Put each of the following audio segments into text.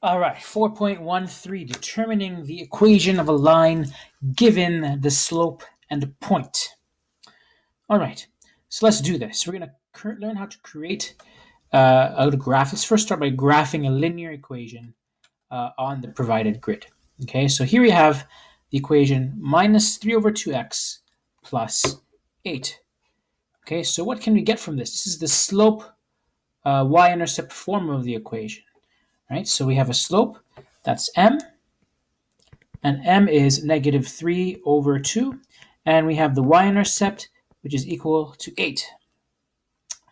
All right, 4.13, determining the equation of a line given the slope and a point. All right, so let's do this. We're going to learn how to create a graph. Let's first start by graphing a linear equation on the provided grid. Okay, so here we have the equation minus 3 over 2x plus 8. Okay, so what can we get from this? This is the slope y-intercept form of the equation. Right, so we have a slope, that's m, and m is negative 3 over 2, and we have the y-intercept, which is equal to 8.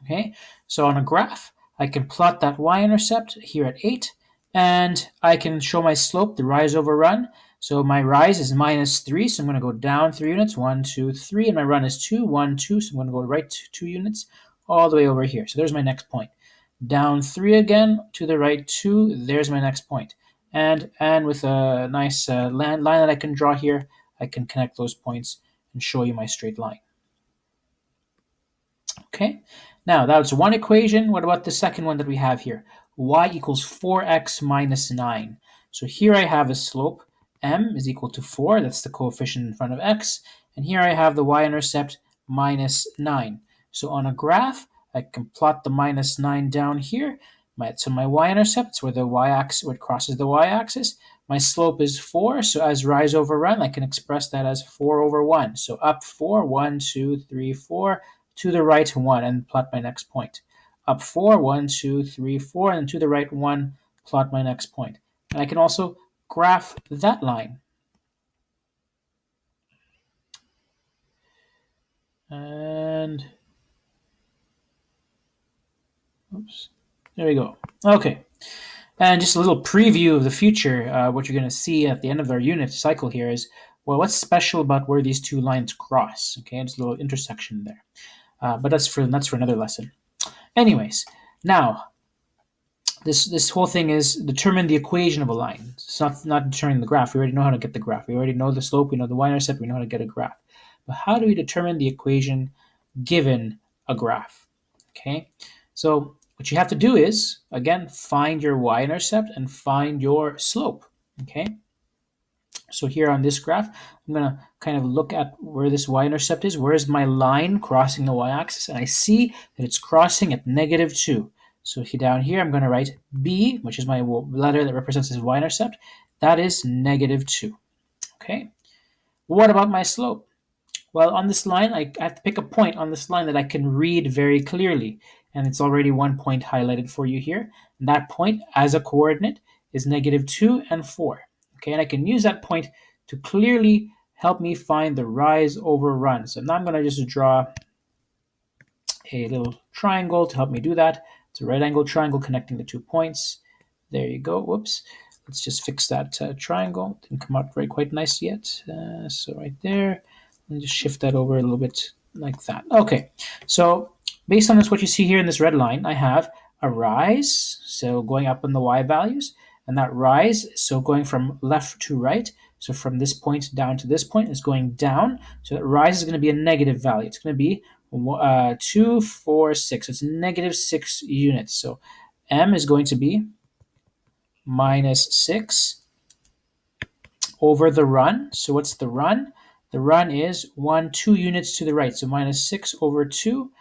Okay, so on a graph, I can plot that y-intercept here at 8, and I can show my slope, the rise over run. So my rise is minus 3, so I'm going to go down 3 units, 1, 2, 3, and my run is 2, 1, 2, so I'm going to go right 2 units all the way over here. So there's my next point. Down 3 again, to the right 2, there's my next point. And with a nice line that I can draw here, I can connect those points and show you my straight line. Okay, now that's one equation. What about the second one that we have here? Y equals 4x minus 9. So here I have a slope, m is equal to 4, that's the coefficient in front of x, and here I have the y-intercept minus 9. So on a graph, I can plot the minus 9 down here. So my y-intercept is where the y-axis, where it crosses the y-axis. My slope is 4, so as rise over run, I can express that as 4 over 1. So up 4, 1, 2, 3, 4, to the right 1, and plot my next point. Up 4, 1, 2, 3, 4, and to the right 1, plot my next point. And I can also graph that line. And oops, there we go. Okay, and just a little preview of the future. What you're going to see at the end of our unit cycle here is, well, what's special about where these two lines cross? Okay, just a little intersection there. But that's for another lesson. Anyways, now this whole thing is determine the equation of a line. It's not determining the graph. We already know how to get the graph. We already know the slope. We know the y-intercept. We know how to get a graph. But how do we determine the equation given a graph? Okay, so what you have to do is, again, find your y-intercept and find your slope. Okay, so here on this graph, I'm going to kind of look at where this y-intercept is. Where is my line crossing the y-axis? And I see that it's crossing at negative 2. So down here, I'm going to write b, which is my letter that represents this y-intercept. That is negative 2. Okay. What about my slope? Well, on this line, I have to pick a point on this line that I can read very clearly. And it's already one point highlighted for you here. And that point as a coordinate is negative 2 and 4. Okay, and I can use that point to clearly help me find the rise over run. So now I'm going to just draw a little triangle to help me do that. It's a right angle triangle connecting the 2 points. There you go. Whoops. Let's just fix that triangle. Didn't come out very quite nice yet. So right there. And just shift that over a little bit like that. Okay, so based on this, what you see here in this red line, I have a rise, so going up in the y values, and that rise, so going from left to right, so from this point down to this point is going down, so that rise is going to be a negative value. It's going to be 2, 4, 6. It's negative 6 units. So m is going to be minus 6 over the run. So what's the run? The run is 2 units to the right, so minus 6 over 2,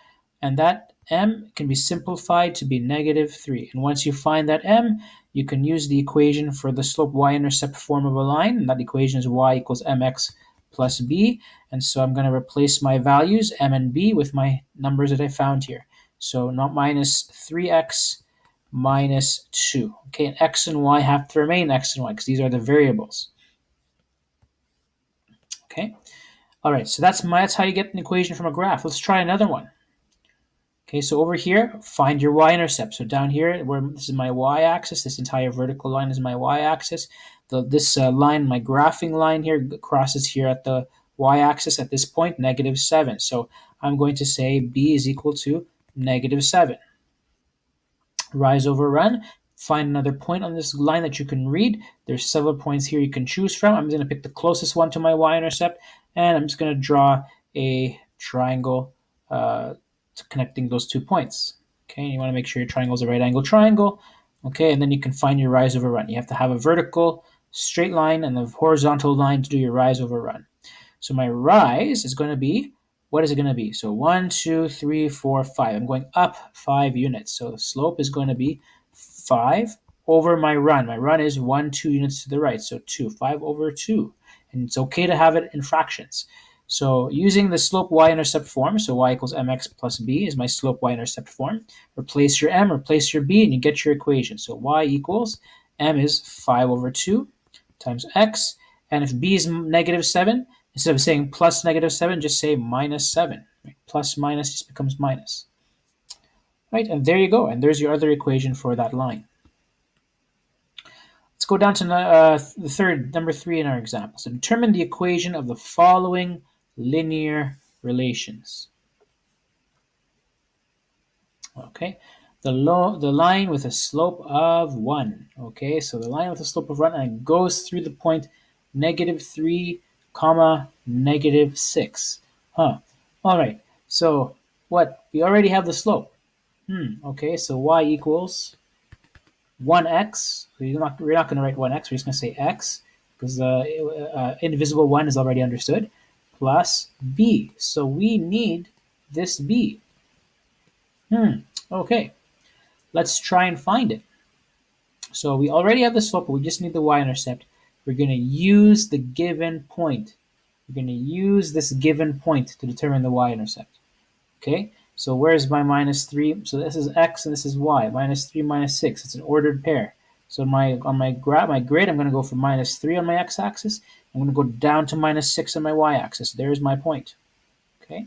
and that m can be simplified to be negative 3. And once you find that m, you can use the equation for the slope y-intercept form of a line, and that equation is y equals mx plus b. And so I'm going to replace my values, m and b, with my numbers that I found here. So not minus 3x minus 2. Okay, and x and y have to remain x and y because these are the variables. Okay, all right, so that's how you get an equation from a graph. Let's try another one. Okay, so over here, find your y-intercept. So down here, where this is my y-axis, this entire vertical line is my y-axis. This line, my graphing line here, crosses here at the y-axis at this point, negative 7. So I'm going to say b is equal to negative 7. Rise over run. Find another point on this line that you can read. There's several points here you can choose from. I'm going to pick the closest one to my y-intercept, and I'm just going to draw a triangle connecting those 2 points. Okay, you want to make sure your triangle is a right angle triangle. Okay, and then you can find your rise over run. You have to have a vertical straight line and a horizontal line to do your rise over run. So my rise is going to be, what is it going to be? So 1, 2, 3, 4, 5. I'm going up 5 units. So the slope is going to be 5 over my run. My run is 1, 2 units to the right. So 2, 5 over 2. And it's okay to have it in fractions. So using the slope y-intercept form, so y equals mx plus b is my slope y-intercept form. Replace your m, replace your b, and you get your equation. So y equals, m is 5 over 2 times x. And if b is negative 7, instead of saying plus negative 7, just say minus 7. Right? Plus minus just becomes minus. Right, and there you go. And there's your other equation for that line. Let's go down to the third, number 3 in our example. So determine the equation of the following linear relations. Okay, the line with a slope of 1. Okay, so the line with a slope of 1 and it goes through the point negative 3, comma, negative 6. All right, so what? We already have the slope. Okay, so y equals 1x. We're not going to write 1x. We're just going to say x because indivisible 1 is already understood. Plus b. So we need this b. Okay, let's try and find it. So we already have the slope, but we just need the y-intercept. We're going to use the given point. We're going to use this given point to determine the y-intercept. Okay, so where's my minus 3? So this is x and this is y. Minus 3, minus 6. It's an ordered pair. So on my grid, I'm going to go from minus 3 on my x-axis. I'm going to go down to minus 6 on my y-axis. There's my point. Okay.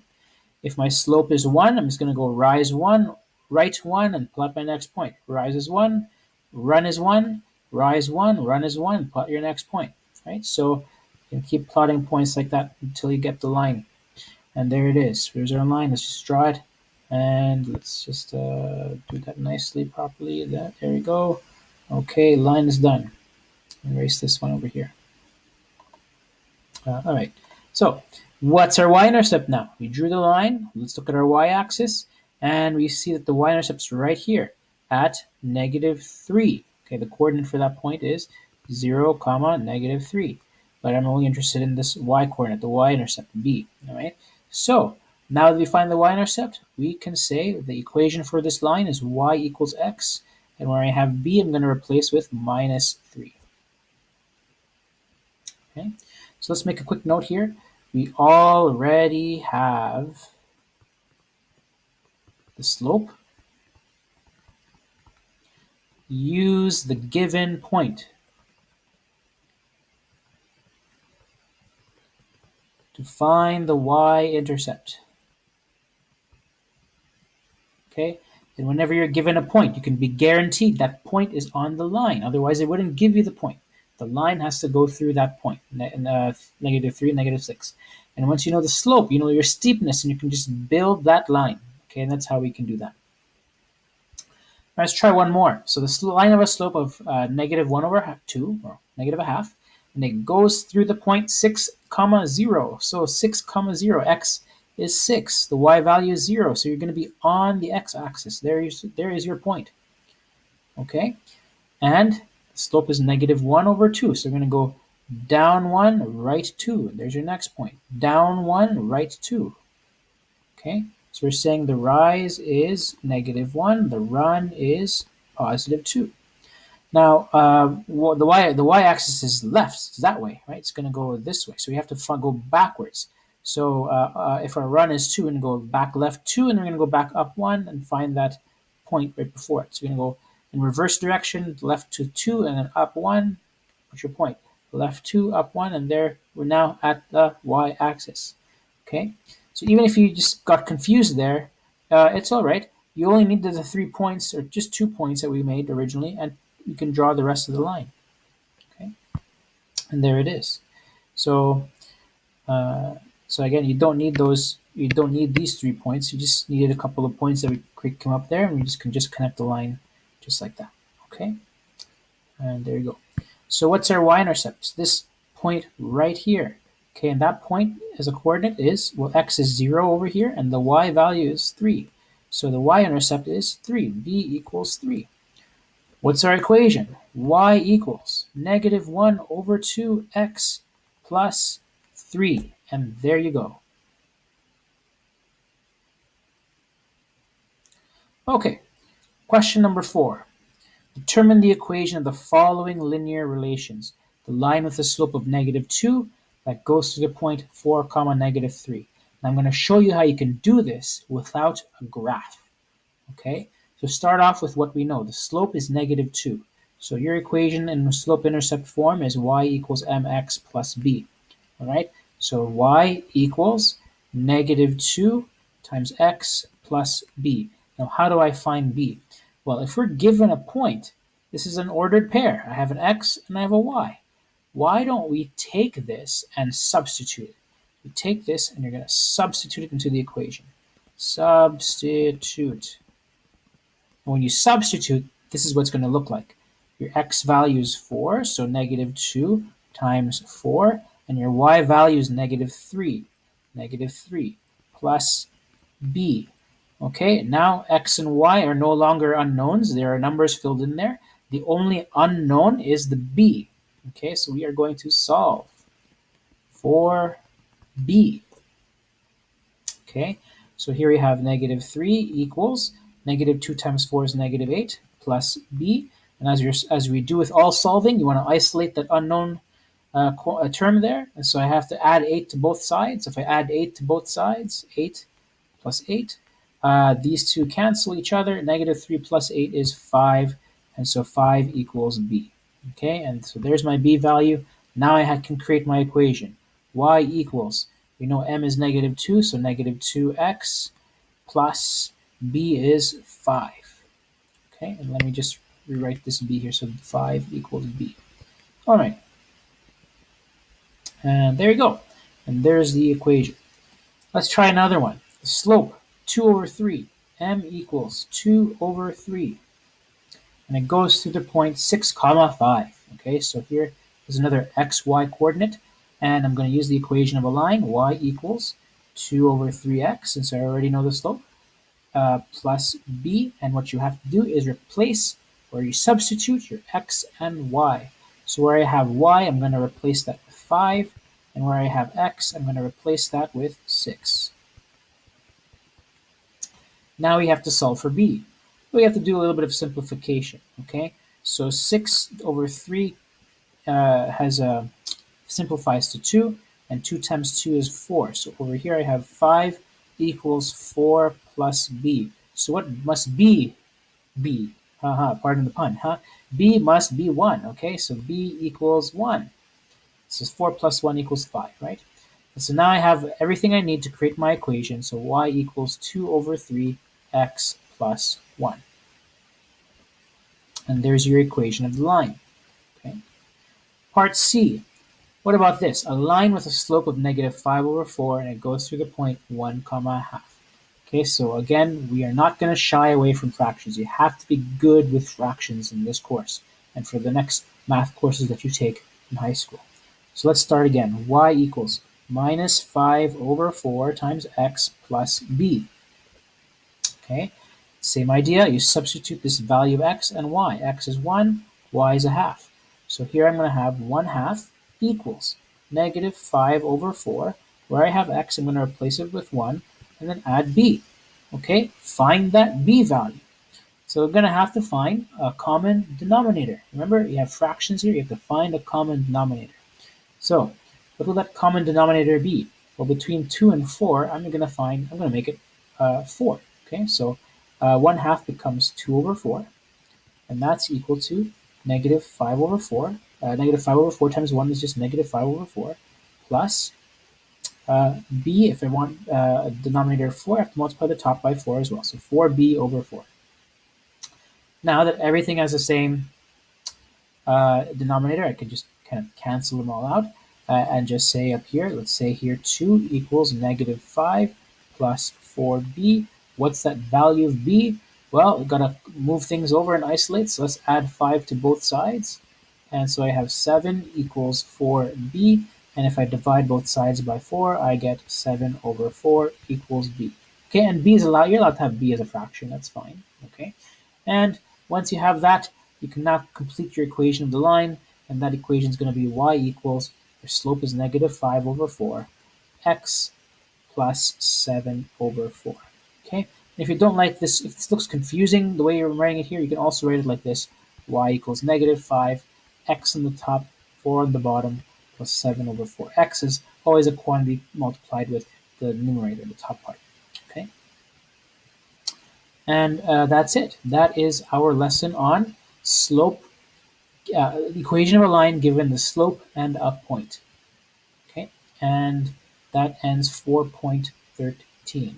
If my slope is 1, I'm just going to go rise 1, right 1, and plot my next point. Rise is 1, run is 1, rise 1, run is 1, plot your next point. Right? So you can keep plotting points like that until you get the line. And there it is. Here's our line. Let's just draw it. And let's just do that nicely, properly. There we go. Okay, line is done. Erase this one over here. All right. So what's our y-intercept now? We drew the line. Let's look at our y-axis. And we see that the y-intercept's right here at negative 3. Okay, the coordinate for that point is 0, comma, negative 3. But I'm only interested in this y-coordinate, the y-intercept, b. All right. So now that we find the y-intercept, we can say the equation for this line is y equals x. And where I have b, I'm going to replace with minus 3. Okay. So let's make a quick note here. We already have the slope. Use the given point to find the y-intercept. Okay, and whenever you're given a point, you can be guaranteed that point is on the line. Otherwise, it wouldn't give you the point. The line has to go through that point, negative 3, negative 6. And once you know the slope, you know your steepness, and you can just build that line. Okay, and that's how we can do that. Let's try one more. So the line of a slope of negative 1 over 2, or negative a half, and it goes through the point 6, comma 0. So 6, comma 0, x is 6. The y value is 0, so you're going to be on the x-axis. There is your point. Okay? And the slope is negative 1 over 2, so you're going to go down 1, right 2. There's your next point. Down 1, right 2. Okay? So we're saying the rise is negative 1, the run is positive 2. Now, the y-axis is left, it's that way, right? It's going to go this way, so we have to go backwards. So if our run is 2, and go back left 2, and we're going to go back up 1 and find that point right before it. So we're going to go in reverse direction, left to 2, and then up 1. What's your point? Left 2, up 1, and there we're now at the y-axis. Okay? So even if you just got confused there, it's all right. You only need the 3 points, or just 2 points that we made originally, and you can draw the rest of the line. Okay, and there it is. So, so again, you don't need those. You don't need these 3 points. You just needed a couple of points that we come up there, and we can just connect the line, just like that. Okay, and there you go. So what's our y-intercept? This point right here. Okay, and that point as a coordinate is, well, x is 0 over here, and the y value is 3. So the y-intercept is 3. B equals 3. What's our equation? Y equals negative 1 over 2x plus 3. And there you go. Okay, question number 4. Determine the equation of the following linear relations. The line with a slope of negative 2 that goes to the point 4 comma negative 3. And I'm going to show you how you can do this without a graph. Okay, so start off with what we know. The slope is negative 2. So your equation in slope-intercept form is y equals mx plus b. All right, so y equals negative 2 times x plus b. Now, how do I find b? Well, if we're given a point, this is an ordered pair. I have an x and I have a y. Why don't we take this and substitute it? You take this and you're going to substitute it into the equation. Substitute. When you substitute, this is what it's going to look like. Your x value is 4, so negative 2 times 4, and your y value is negative 3. Negative 3 plus b. Okay, now x and y are no longer unknowns. There are numbers filled in there. The only unknown is the b. Okay, so we are going to solve for b. Okay, so here we have negative 3 equals negative 2 times 4 is negative 8 plus b. And as we do with all solving, you want to isolate that unknown term there. And so I have to add 8 to both sides. If I add 8 to both sides, 8 plus 8, these two cancel each other. Negative 3 plus 8 is 5. And so 5 equals b. Okay, and so there's my b value. Now I can create my equation. Y equals, we know m is negative 2, so negative 2x plus b is 5. Okay, and let me just rewrite this b here, so 5 equals b. All right, and there you go. And there's the equation. Let's try another one. The slope, 2 over 3. M equals 2 over 3. And it goes through the point 6 comma 5. Okay, so here is another xy coordinate. And I'm going to use the equation of a line. Y equals 2 over 3x, since I already know the slope, plus b. And what you have to do is replace, or you substitute your x and y. So where I have y, I'm going to replace that with 5. And where I have x, I'm going to replace that with 6. Now we have to solve for b. We have to do a little bit of simplification, okay? So 6 over 3 simplifies to 2, and 2 times 2 is 4. So over here I have 5 equals 4 plus b. So what must b be? Pardon the pun, huh? B must be 1, okay? So b equals 1. This is 4 plus 1 equals 5, right? And so now I have everything I need to create my equation. So y equals 2 over 3x plus 1. And there's your equation of the line. Okay. Part C. What about this? A line with a slope of negative 5 over 4, and it goes through the point 1 comma half. Okay, so again, we are not going to shy away from fractions. You have to be good with fractions in this course and for the next math courses that you take in high school. So let's start again. Y equals minus 5 over 4 times x plus b. Okay, same idea. You substitute this value of x and y. X is 1, y is a half. So here I'm going to have 1 half equals negative 5 over 4. Where I have x, I'm going to replace it with 1 and then add b. Okay, find that b value. So we're going to have to find a common denominator. Remember, you have fractions here. You have to find a common denominator. So what will that common denominator be? Well, between 2 and 4, I'm going to make it 4. Okay, so 1 half becomes 2 over 4, and that's equal to negative 5 over 4. Negative 5 over 4 times 1 is just negative 5 over 4, plus b, if I want a denominator of 4, I have to multiply the top by 4 as well. So 4b over 4. Now that everything has the same denominator, I can just kind of cancel them all out and just say up here, let's say here 2 equals negative 5 plus 4b. What's that value of b? Well, we've got to move things over and isolate, so let's add 5 to both sides. And so I have 7 equals 4b, and if I divide both sides by 4, I get 7 over 4 equals b. Okay, and b is allowed, you're allowed to have b as a fraction, that's fine. Okay, and once you have that, you can now complete your equation of the line, and that equation is going to be y equals, your slope is negative 5 over 4, x plus 7 over 4. Okay? And if you don't like this, if this looks confusing the way you're writing it here, you can also write it like this: y equals negative 5, x on the top, 4 on the bottom, plus 7 over 4. X is always a quantity multiplied with the numerator, the top part. Okay? And that's it. That is our lesson on slope, equation of a line given the slope and a point. Okay, and that ends 4.13.